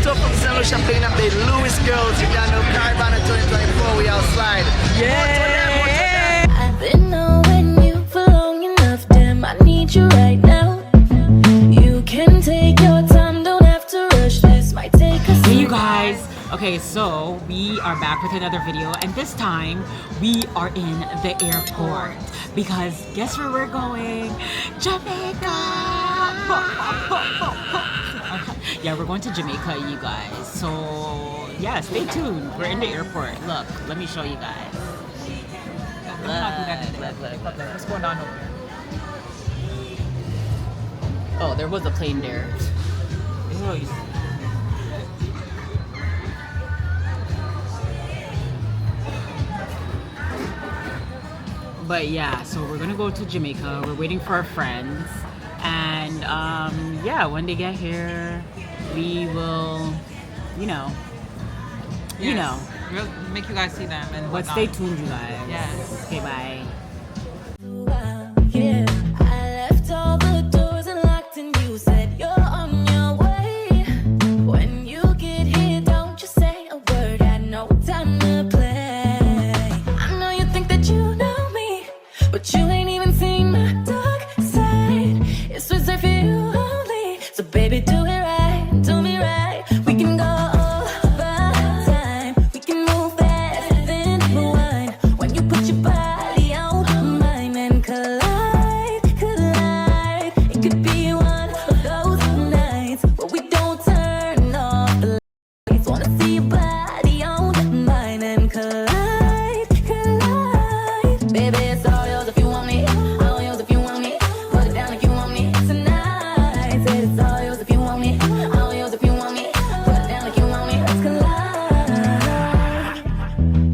up from St. Lucia picking up the Louis girls. You can know Caravan 2024, we outside. Yeah. I've been knowing you for long enough, damn, I need you right now. You can take your time, don't have to rush, this might take us. Hey you guys, okay, so we are back with another video, and this time we are in the airport because guess where we're going? Jamaica. Yeah, we're going to Jamaica, you guys. So yeah, stay tuned. We're in the airport. Look, let me show you guys. Look. What's going on over here? Oh, there was a plane there. But yeah, so we're gonna go to Jamaica. We're waiting for our friends, and yeah, when they get here, we will, you know, we'll make you guys see them and but stay tuned, you guys. Yes. Okay, bye. Yeah, I left all the doors unlocked and you said you're on your way. When you get here, don't you say a word, got no time to play. I know you think that you know me, but you ain't even seen my dark side. It's reserved for you only, so baby do it right, do me right. We can go over time, we can move fast, then rewind. When you put your body on mine and collide, it could be one of those nights where we don't turn off the lights. Wanna see your body on mine and collide. Baby, it's all yours if you want me, all yours if you want me. Put it down if you want me tonight. Said it's all yours if you want me, all yours if you want me. Put it down if you want me, let's collide.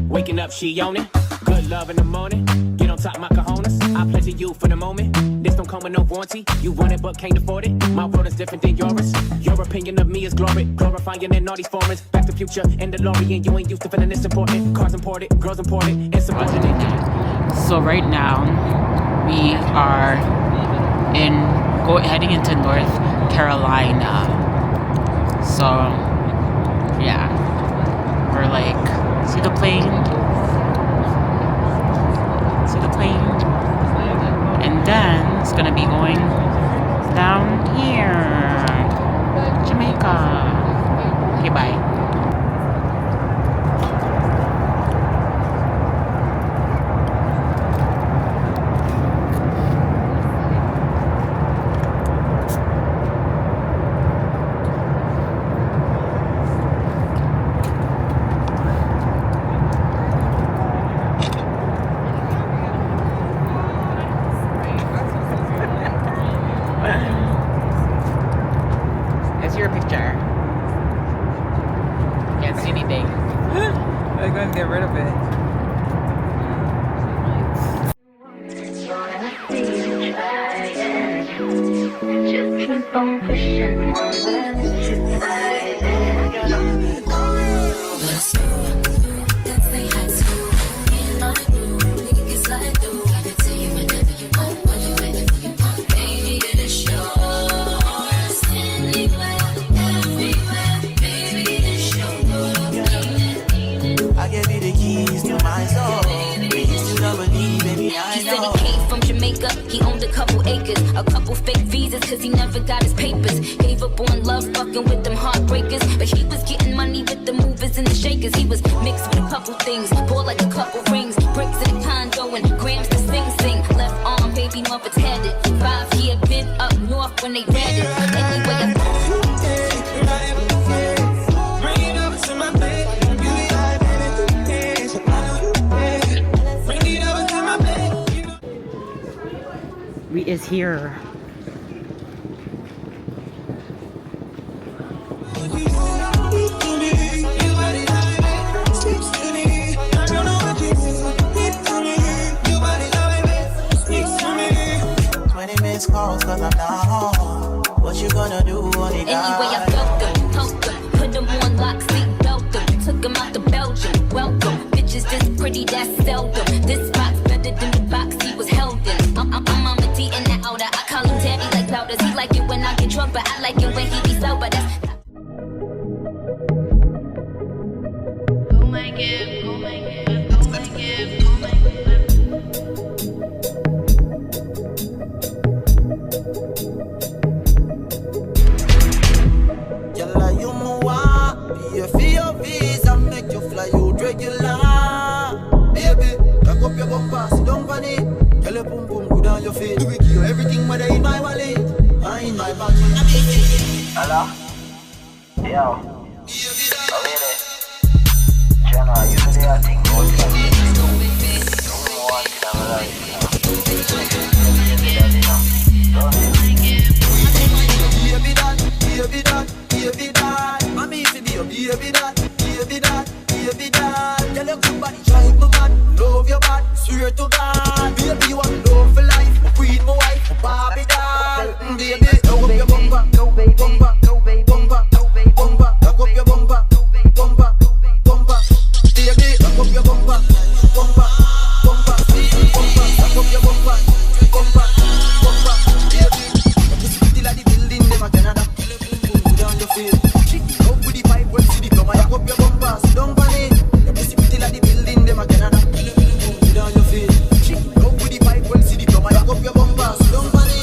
Waking up, she on it. Good love in the morning. Get on top, my cojones. I pleasure you for the moment. This don't come with no warranty. You want it but can't afford it. My world is different than yours. Your opinion of me is glory. Glorifying in all these forums. Back to future and DeLorean. You ain't used to feeling this important. Cars imported, girls imported. It's a budget. So right now we are heading into North Carolina. So yeah, we're like, see the plane, and then it's gonna be going down here, Jamaica. Okay, bye. It's your picture. Can't see anything. I'm going to get rid of it. Just keep on pushing Jamaica, he owned a couple acres, a couple fake visas, cause he never got his papers. Gave up on love, fucking with them heartbreakers, but he was getting money with the movers and the shakers. He was mixed with a couple things, bought like a couple rings, bricks in a condo and grams to sing. Left arm, baby mother's headed. 5-year been up north when they read it. Anyway, We is here. Calls cause I'm not home. What you gonna do on it? Anyway, I felt them, poked them, put them on lock, seat belt them, took them out to Belgium. Welcome, bitches this pretty, that's seldom. This box better than the box he was held in. I'm on the D and the outer. I call him daddy like powders. He like it when I get drunk, but I like it when he be sober. That's Hello? Yo. Oh, really? Channel, usually I think about something. One thing I'm like, baby that. Mommy, if you be a baby that. Tell your good body, drive my man. Love your body, swear to God. Baby, you want love for life. My queen, my wife, my Barbie doll. Baby, lock up your bumper. Bumper, bumper, bumper. Lock up your bumper. Bumper, bumper. Baby, lock up your bumper. Bumper, bumper, bumper. Lock up your bumper. Bumper, bumper. Baby, you see like the building, them a Canada. Down your field. Up with the pipe, well, see the plumber. Lock up your bumper. Sit down on it. You see like the building, them a Canada. Down your field. Up with the pipe, well, see the plumber. Lock up your bumper. Sit down on it.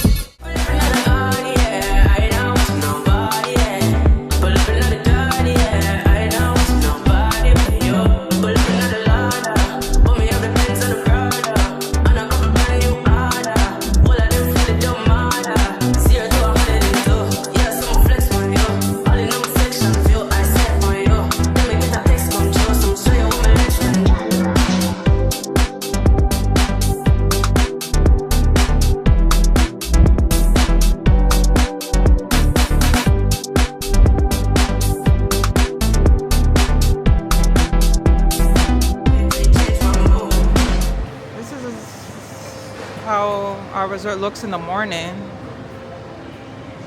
How our resort looks in the morning.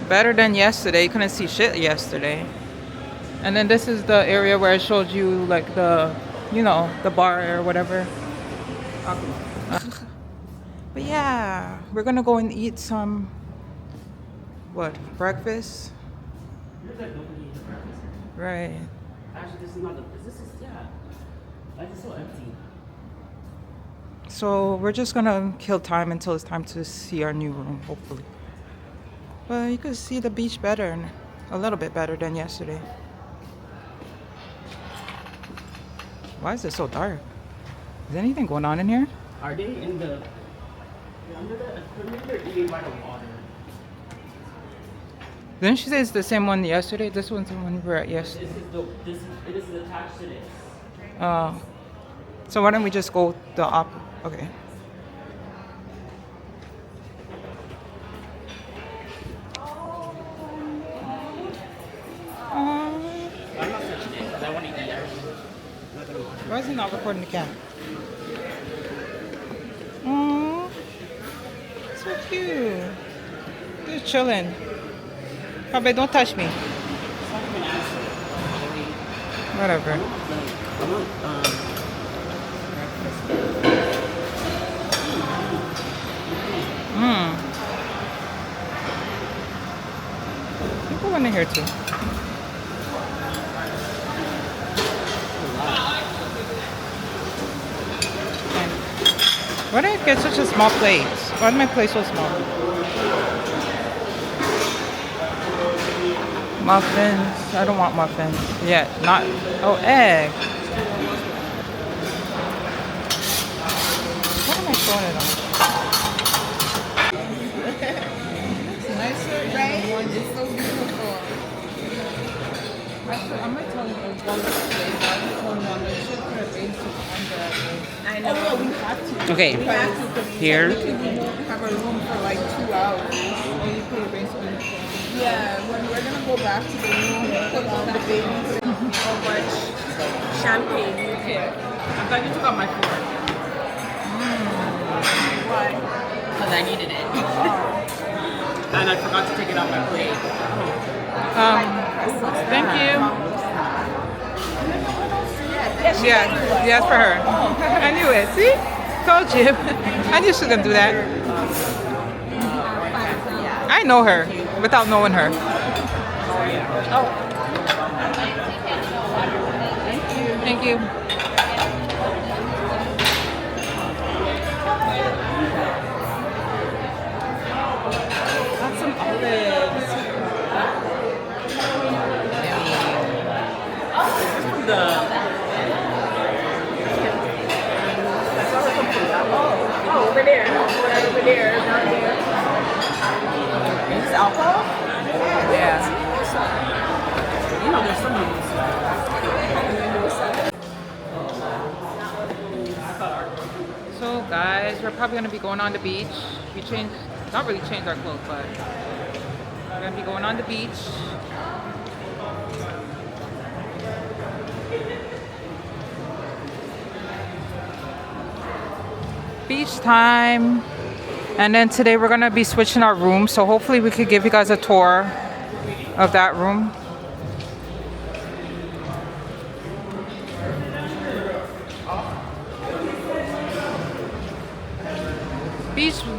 Better than yesterday. You couldn't see shit yesterday. And then this is the area where I showed you like the, you know, the bar or whatever. But yeah, we're gonna go and eat some, what, breakfast? Right. Actually, this is not why is it so empty? So we're just gonna kill time until it's time to see our new room, hopefully. But you could see the beach better, a little bit better than yesterday. Why is it so dark? Is anything going on in here? Are they in the under the equipment? They're eating by the water. Didn't she say it's the same one yesterday? This one's the one we were at yesterday. It is attached to this. So why don't we just go the okay. I'm not touching it because I want to eat it. Why is he not recording the cat? Aww. So cute. Just chilling. Probably don't touch me. Whatever. People in here too. Why did I get such a small plate? Why is my plate so small? Muffins. I don't want muffins. Yeah, not. Oh, egg. What am I throwing it on? It's nicer, right? It's so beautiful. Actually, I'm gonna tell you one today. I'm telling them they should put a basic on the. I know. Oh, we have to. Okay. We have to. Here. We can have a room for like 2 hours. And you put a basic on the phone. Yeah, when we're gonna go back to the room, put on the babies. How much champagne you care? I'm glad you took out my food. Why? Because I needed it. And I forgot to take it off my plate. Thank you. Yeah, yes for her. I knew it. See? Told you. I knew she was gonna do that. I know her without knowing her. Thank you. Got some olives. Over there. Right over there. Down there. Is this alcohol? Yeah. know there's some on this side. So guys, we're probably gonna be going on the beach. We changed, not really changed our clothes, but we're gonna be going on the beach. Beach time. And then today we're gonna be switching our rooms, so hopefully we could give you guys a tour of that room.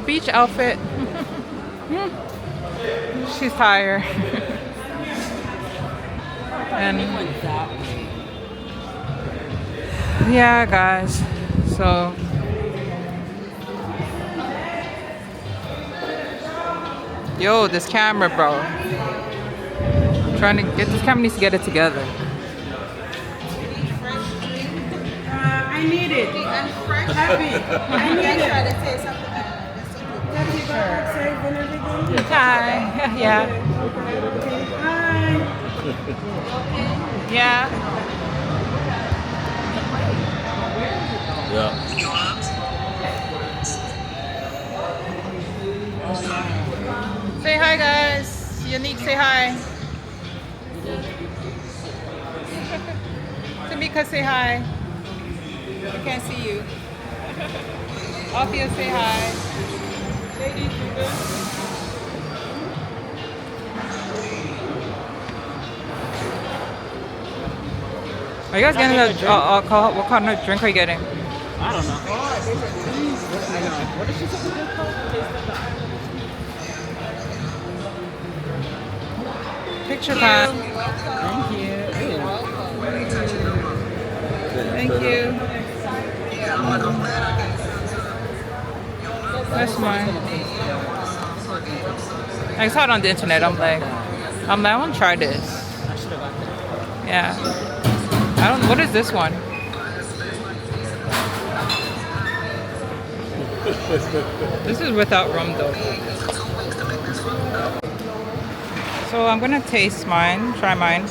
Beach outfit. She's tired. And yeah, guys. So yo, this camera, bro. I'm trying to get this camera needs to get it together. I need it. Happy. I need it. To say something. Hi. Yeah. Hi. Yeah. Yeah. Say hi, guys. Unique, say hi. Tamika, say hi. I can't see you. Althea, say hi. Ladies, you good? Are you guys getting alcohol? What kind of drink are you getting? I don't know. I know. What is she supposed to call? Picture time. Thank you. Thank you. That's mine. I saw it on the internet. I'm like, I want to try this. I should have got that. Yeah. What is this one? This is without rum though. So I'm gonna taste mine, try mine.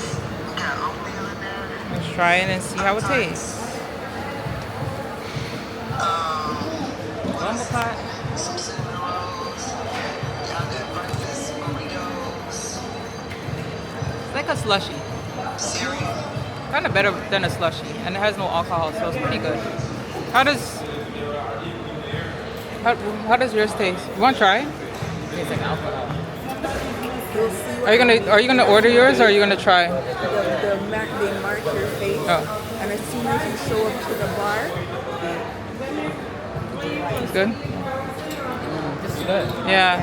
Let's try it and see how it tastes. Rumble pot. It's like a slushy. Kind of better than a slushy, and it has no alcohol, so it's pretty good. How does yours taste? You want to try? Tastes like alcohol. Are you gonna order yours, or are you gonna try? They mark your face, Oh, and as soon as you show up to the bar, it's good. This is good. Yeah.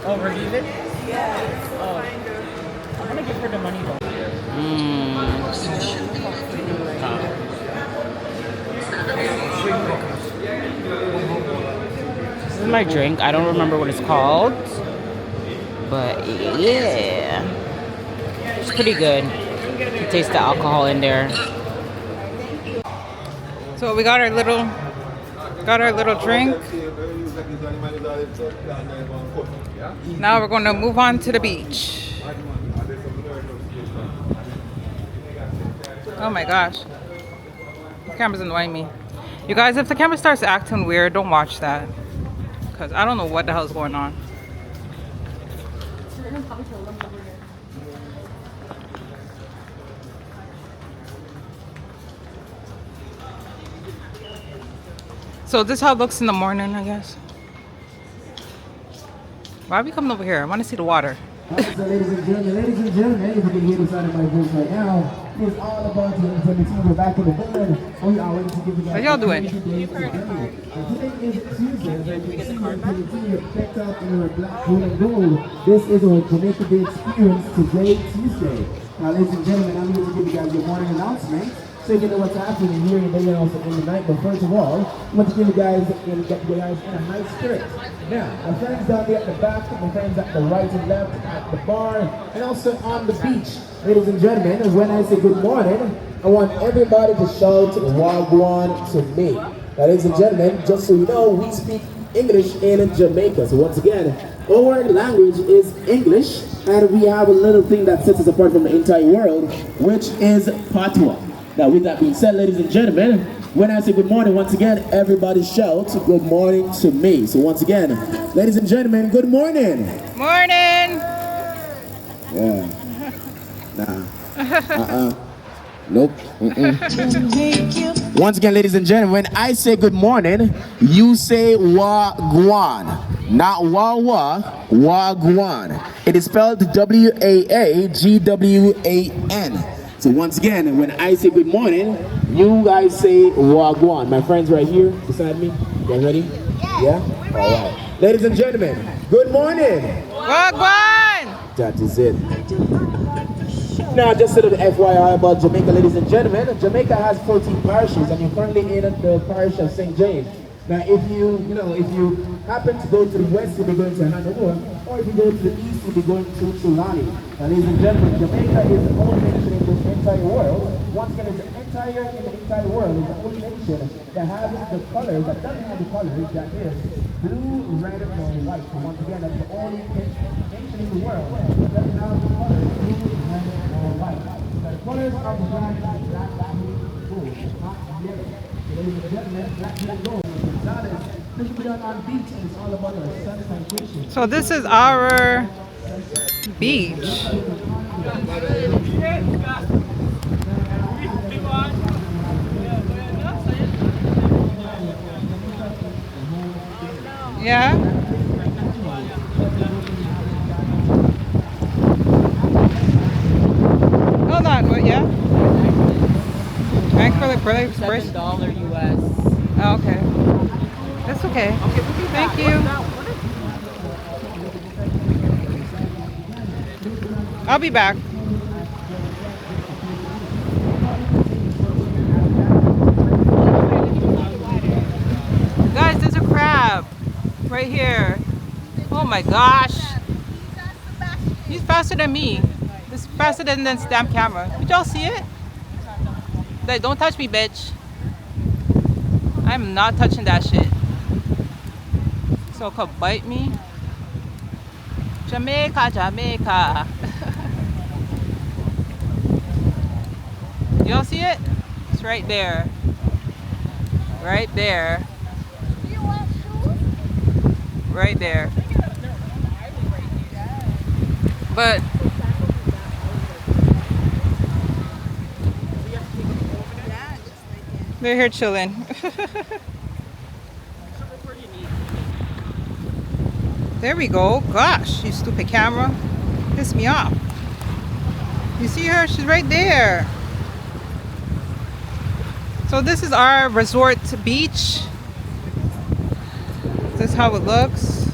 Oh, review it? yeah, Oh. I'm gonna give her the money though. This is my drink. I don't remember what it's called. But yeah. It's pretty good. You taste the alcohol in there. So we got our little drink. Now we're gonna move on to the beach. Oh my gosh. The camera's annoying me. You guys, if the camera starts acting weird, don't watch that. Because I don't know what the hell's going on. So this is how it looks in the morning, I guess. Why are we coming over here? I want to see the water. So ladies and gentlemen, if you can hear the sound of my voice right now, it's all about the team. We're back in the building. We are ready to give you guys. How y'all doing? Today is Tuesday, as you can see, the team decked out in our black, gold, and gold. This is our Jamaica Day experience today, Tuesday. Now, ladies and gentlemen, I'm here to give you guys your morning announcement, so you can know what's happening here in the day and also in the night. But first of all, I want to give you guys in a high spirit. Now, my friends down there at the back, my friends at the right and left, at the bar, and also on the beach. Ladies and gentlemen, when I say good morning, I want everybody to shout Wagwan to me. Now, ladies and gentlemen, just so you know, we speak English in Jamaica. So once again, Our language is English, and we have a little thing that sets us apart from the entire world, which is Patois. Now, with that being said, ladies and gentlemen, when I say good morning, once again, everybody shout good morning to me. So once again, ladies and gentlemen, good morning. Morning. Yeah. Nah. Nope. Once again, ladies and gentlemen, when I say good morning, you say wagwan, not wawa, wagwan. It is spelled W-A-A-G-W-A-N. So once again, when I say good morning, you guys say wagwan. My friends right here beside me, you guys ready? Yeah? All right. Ladies and gentlemen, good morning. Wagwan. That is it. Now, just a little FYI about Jamaica, ladies and gentlemen. Jamaica has 14 parishes, and you're currently in the parish of St. James. Now, if you happen to go to the west, you'll be going to Hanover, or if you go to the east, you'll be going to Tulani. Now, ladies and gentlemen, Jamaica is the only nation in the entire world. Once again, it's the entire world is the only nation that has the colors, that doesn't have the colors, that is blue, red, and white. So once again, that's the only nation in the world that doesn't have the colors blue, red, or white. The colors of the flag is black, blue, not yellow. So ladies and gentlemen, black, and gold. So this is our beach. Yeah. Hold on, what? Yeah. Acrylic bricks. $7 US. Oh, okay. That's okay. Thank you. I'll be back. Guys, there's a crab right here. Oh my gosh. He's faster than me. He's faster than this damn camera. Did y'all see it? Like, don't touch me, bitch. I'm not touching that shit. So it could bite me. Jamaica, Jamaica. Y'all see it? It's right there. Right there. Right there. But they're here chilling. There we go. Gosh, you stupid camera. Piss me off. You see her? She's right there. So this is our resort beach. This is how it looks.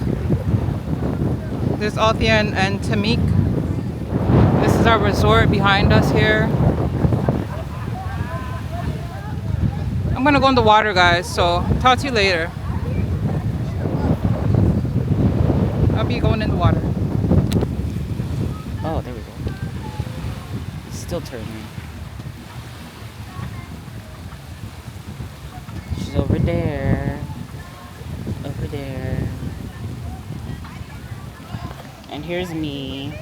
There's Althea and Tamik. This is our resort behind us here. I'm gonna go in the water, guys, so talk to you later. I'll be going in the water. Oh, there we go. Still turning. She's over there. Over there. And here's me.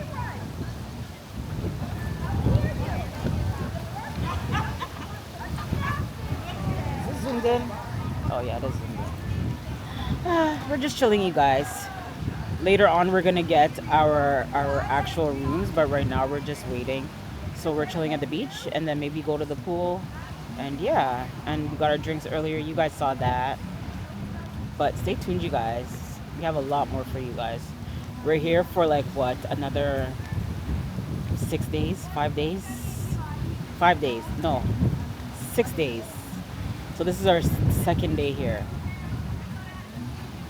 Is this zoomed in? Oh yeah, it is zoomed in. We're just chilling, you guys. Later on, we're gonna get our actual rooms, but right now we're just waiting. So we're chilling at the beach, and then maybe go to the pool, and yeah. And we got our drinks earlier. You guys saw that. But stay tuned, you guys. We have a lot more for you guys. We're here for like what? Another 6 days? 5 days? 5 days? No, 6 days. So this is our second day here.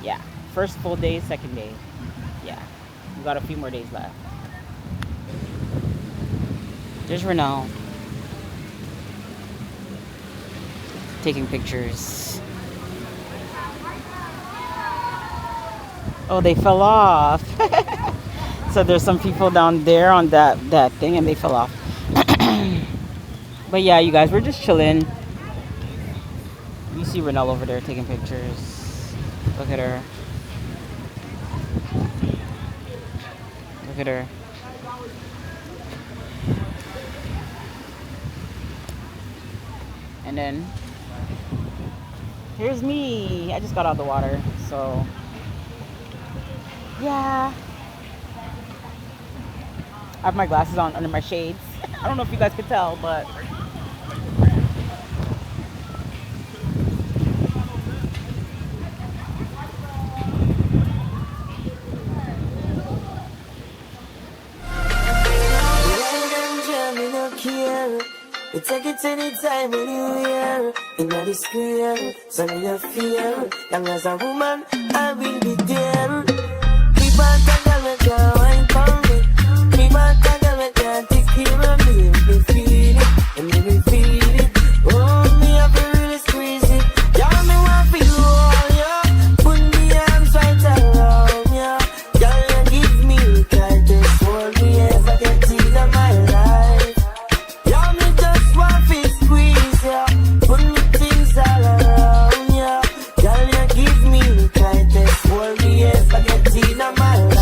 Yeah, first full day, second day. Yeah, we got a few more days left. There's Renal taking pictures. Oh, they fell off. So there's some people down there on that thing, and they fell off. But yeah, you guys, we're just chilling. You see Renal over there taking pictures. Look at her. Look at her. And then here's me. I just got out of the water, so yeah. I have my glasses on under my shades. I don't know if you guys could tell, but we take it anytime, anywhere. In the square, so no fear. Young as a woman, I will be there. Keep on talking, we can't wine for me. Keep on talking, we can't take care of me. We feel it, and we feel it. Oh, me have to really squeeze it. Y'all me want to hold ya. Put me arms right around ya. Y'all you give me the tightest hold me ever get in my life. Y'all me just want to squeeze ya. Put me things all around ya. Y'all you give me the tightest hold me ever get in my life.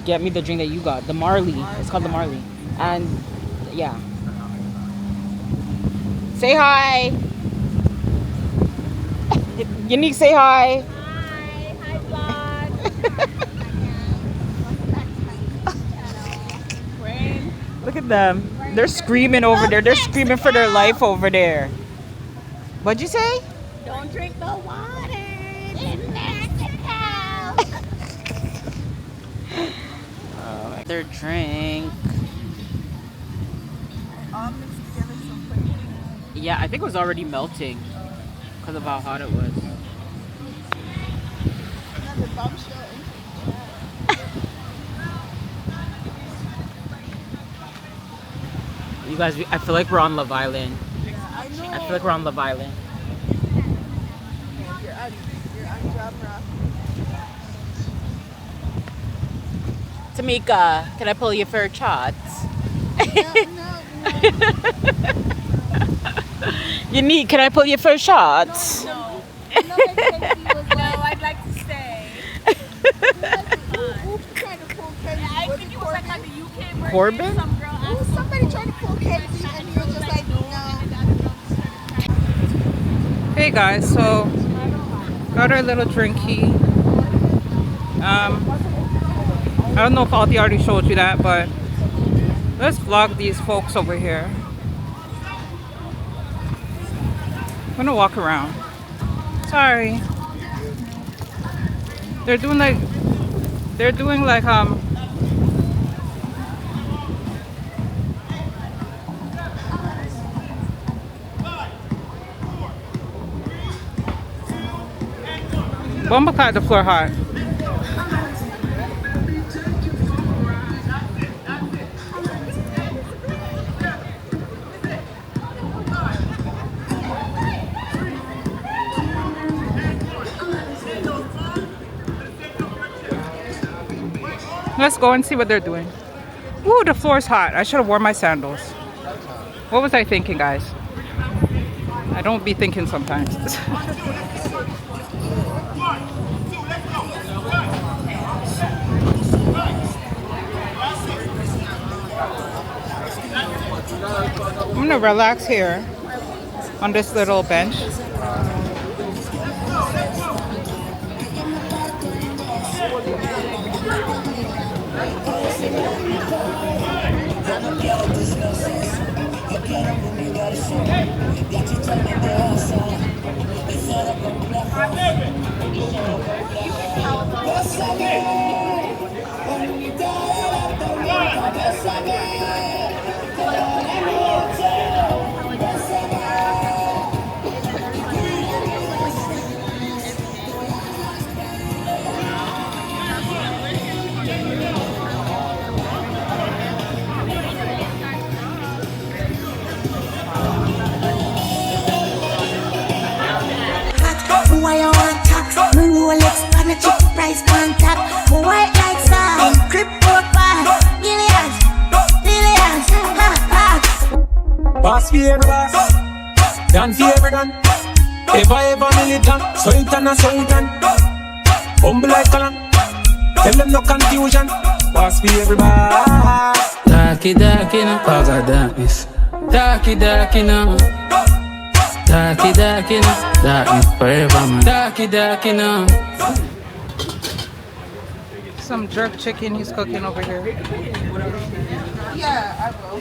get me the drink that you got, the Marley. It's called the Marley. And yeah. Say hi. Unique, say hi. Hi vlog. Rain. Look at them. They're screaming over there. They're screaming for their life over there. What'd you say? Don't drink the water in Mexico. Their drink. All mixed together so quickly. Yeah, I think it was already melting because of how hot it was. Another bombshell. You guys, I feel like we're on Love Island. I know. I feel like we're on Love Island. You're on camera. Tamika, can I pull you for a shot? No. Unique, can I pull you for a shot? No, I'd like to stay. Who tried to pull Kenzie? I think it was like on the UK version. Corbin? Some girl asked somebody tried to pull Kenzie and he was just like, no. Hey guys, so got our little drinky. I don't know if Alti already showed you that, but let's vlog these folks over here. I'm gonna walk around. Sorry. They're doing like Bumba caught the floor hot. Let's go and see what they're doing. Ooh, the floor's hot. I should have worn my sandals. What was I thinking, guys? I don't be thinking sometimes. I'm gonna relax here on this little bench. Why you want tax? Rolex, pan a chip price contact. White like sand, crypto pass. Millions, ha. Boss for every boss, done for every done. Ever militant, so it and a so it and. Humble like Colin. Tell them no confusion. Pass me everybody. Darky, darky, no cause of darkness. Darky, darky, no. Darky, darky, no. Darkness forever, man. Darky, darky, no. Some jerk chicken he's cooking over here. Yeah, I will.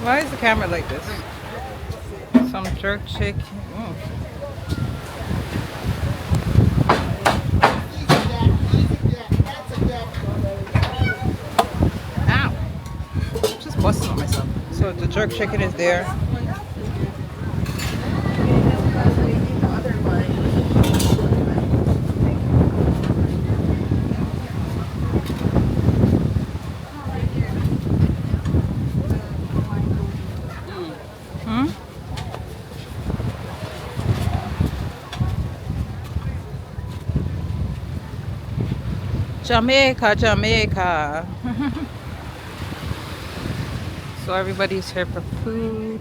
Why is the camera like this? Some jerk chicken. Mm. Ow! Just busting on myself. So the jerk chicken is there. Jamaica, Jamaica. So everybody's here for food.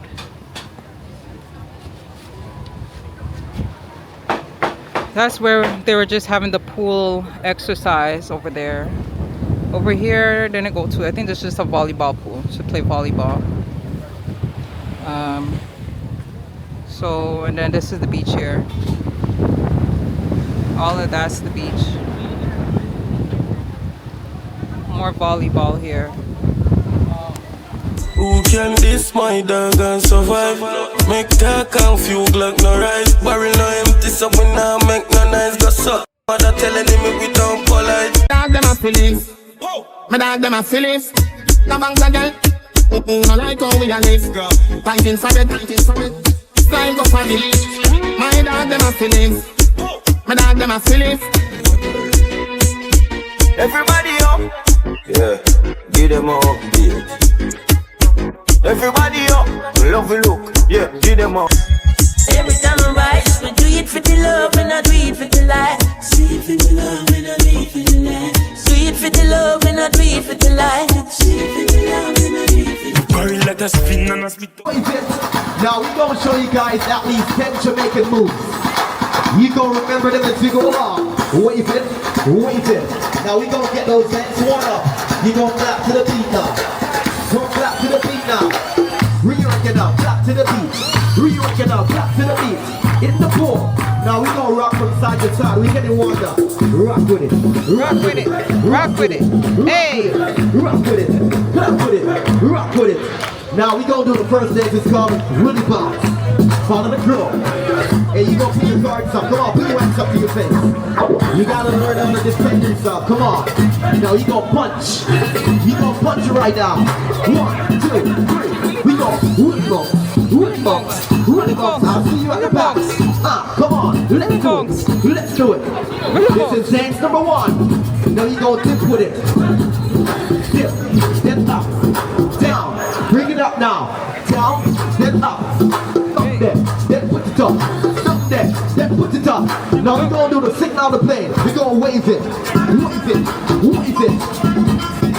That's where they were just having the pool exercise over there. Over here, didn't go to. I think there's just a volleyball pool to play volleyball. So, and then this is the beach here. All of that's the beach. More volleyball here. Who can this my dog and survive? Make talk and few Glock no rise. Barrel no empty so we now make no nice. Go suck. Mother telling me we don't polite. Dog them a feelings. My dog them a feelings. No bangs a girl. No like how we a live. Thanking for it, thanking for it. Style go for me. My dog them a feelings. My dog them a feelings. Everybody up. Yeah, give them a update. Everybody up, love you look. Yeah, give them up. Every time I rise, we do it for the love and I do it for the life. Sweet for the love and I do it for the life. Sweet for the love and I do it for the life. Sweet for the love and I do it for the life. Barrel let us spin and us spit. Now we're gonna show you guys at least 10 Jamaican moves. You gonna remember them as we go along. Wave it, wave it. Now we gonna get those hands warm up. You gonna clap to the beat now. Go clap to the beat now. Re-work it out, clap to the beat. Re-work it out, clap to the beat. In the pool. Now we gonna rock from side to side. We getting warmed up. Rock with it. Rock with it. Rock with it. Hey! Rock with it. Clap with it. Rock with it. Now we gonna do the first dance. It's called Willy Bounce. Follow the drill. Hey, you gonna put your cards up. Come on, put your hands up to your face. You gotta learn how to defend yourself. Come on. Now you gonna punch. You gonna punch it right now. 1, 2, 3. We go. Willy bounce. Willy bounce. Willy bounce. I'll see you at the back. Come on. Let's do it. Let's do it. This is dance number 1. Now you gonna dip with it. Dip. Then up. Down. Bring it up now. Down. Then up. Up there. Then put it up. Up there. Then put it up. Now we're gonna do the signal to plane. We're gonna wave it. Wave it. Wave it.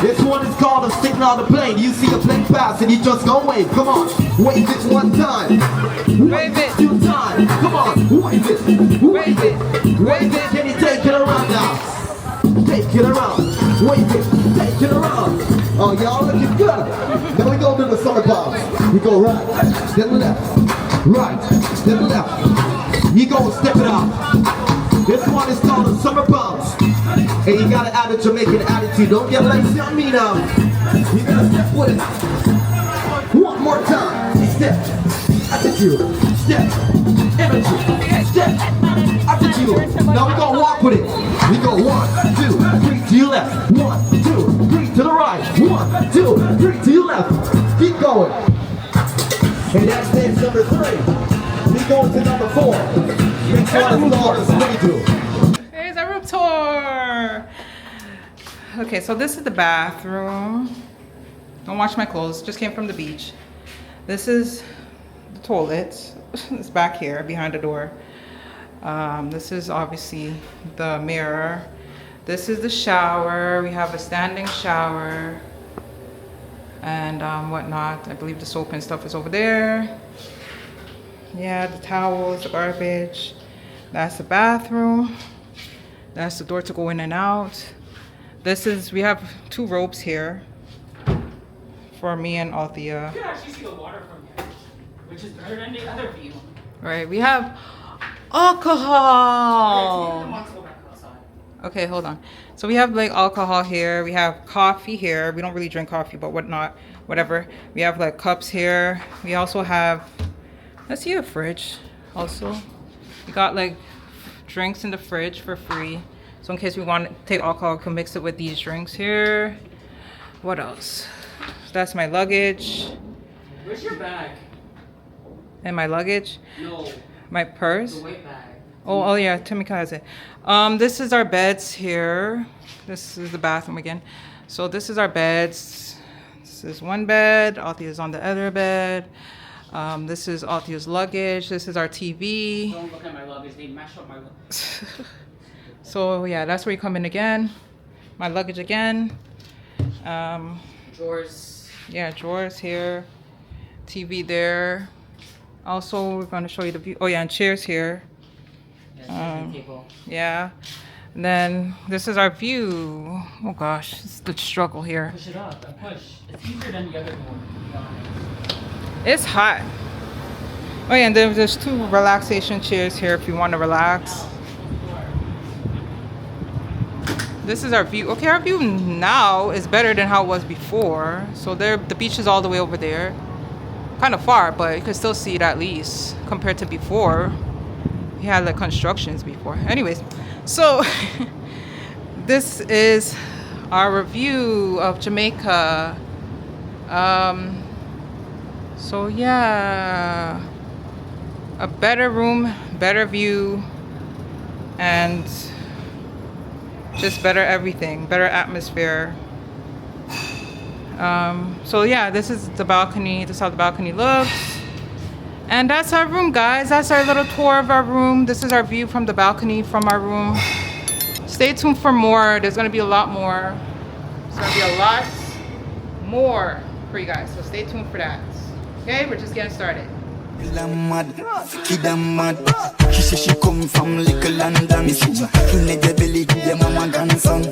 This one is called a signal to plane. You see a plane pass and you just gonna wave. Come on. Wave it 1 time. Wave it 2 times. Come on. Wave it. Wave it. Wave it. Can you take it around now? Take it around. Wave it. Take it around. Oh, y'all looking good. Then we go to the summer bombs. We go right, then left, right, then left. You go step it out. This one is called the summer bombs. And you gotta add a Jamaican attitude. Don't get lazy on me now. You gotta step with it. 1 more time. Step. Attitude. Step. Energy. Step. Attitude. Now we gonna walk with it. We go 1, 2, 3 to your left. 1, 2, 3 to the right. 1, 2, 3 to your left. Keep going. And that's dance number 3. We go to number 4. Next one is called the swing through. Here's a room tour. Okay, so this is the bathroom. Don't wash my clothes. Just came from the beach. This is the toilet. It's back here behind the door. This is obviously the mirror. This is the shower. We have a standing shower. and whatnot. I believe the soap and stuff is over there. Yeah, the towels, the garbage. That's the bathroom. That's the door to go in and out. This is, we have 2 ropes here for me and Althea. You can actually see the water from here, which is better than the other view. Right, we have alcohol. Okay, hold on. So we have like alcohol here. We have coffee here. We don't really drink coffee, but whatnot, whatever. We have like cups here. We also have, let's see, a fridge also. We got like drinks in the fridge for free. So in case we want to take alcohol, we can mix it with these drinks here. What else? That's my luggage. Where's your bag? And my luggage? No. My purse? The white bag. Oh yeah, Tamika has it. This is our beds here. This is the bathroom again. So this is our beds. This is one bed. Althea's on the other bed. This is Althea's luggage. This is our TV. Don't look at my luggage. They mash up my luggage. So yeah, that's where you come in again. My luggage again. Drawers. Yeah, drawers here. TV there. Also, we're going to show you the view. Oh yeah, and chairs here. Table. Yeah. And then this is our view. Oh gosh, it's the struggle here. Push it up and push. It's easier than the other one. It's hot. Oh yeah, and then there's 2 relaxation chairs here if you want to relax. This is our view. Okay, our view now is better than how it was before. So there, the beach is all the way over there. Kind of far, but you can still see it at least compared to before. We had like constructions before. Anyways, so this is our review of Jamaica. So yeah, a better room, better view, and just better everything, better atmosphere. So yeah, this is the balcony. This is how the balcony looks. And that's our room, guys. That's our little tour of our room. This is our view from the balcony from our room. Stay tuned for more. There's gonna be a lot more. There's gonna be a lot more for you guys. So stay tuned for that. Okay, we're just getting started. Kid I'm mad. She say she come from little London. She in the belly, give them mama grandson.